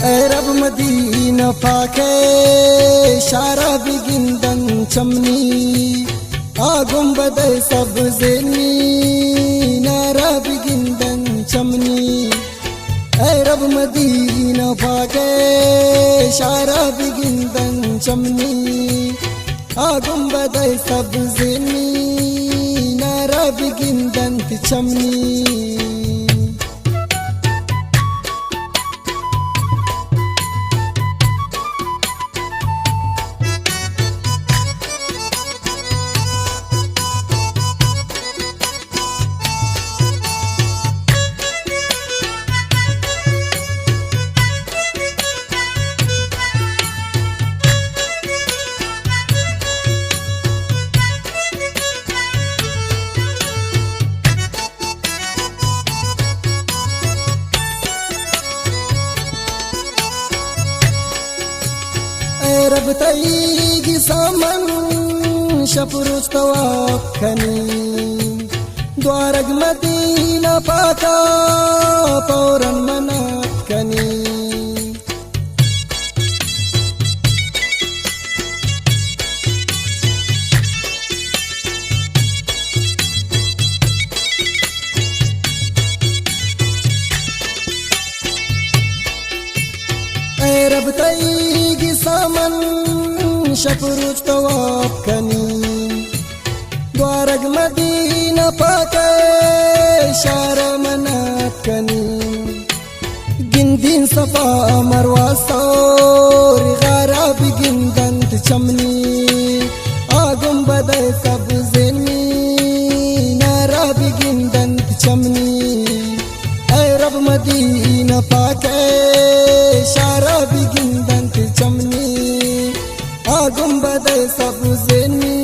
रब मदीना फाके शारा बिगिंदन चमनी आगुम बदे सब ज़ेनी नारा बिगिंदन चमनी रब मदीना फाके शारा बिगिंदन चमनी आगुम बदे सब ज़ेनी नारा बिगिंदन चमनी रब तईगी सामन शपुरुष तवाखनी द्वारग मदीना पाका पौरन मनाकनी रब तईगी सामन शपुरुष तवाखनी द्वारग मदीना पाके शारा मनाकनी गिंदीन सफा मरवा सौर गारा बिगिंदन चमनी आगुम बदे सब ज़ेनी नारा बिगिंदन चमनी रब मदीना पाके शारा बिगिंदन चमनी आगुम बदे सब ज़ेनी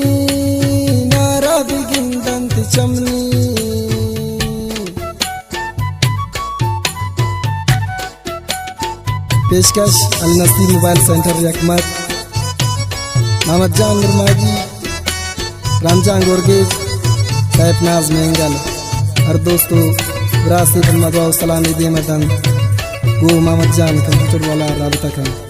नारा बिगिंदन चमनी पेशकश अल नसीर मोबाइल सेंटर यकमत मोहम्मद जान नरमाजी रामजान गोरगेज साहिब नाज मेंगल हर दोस्तों विरासत सलामी दे मदन वो मोहम्मद जान कंप्यूटर वाला राबता का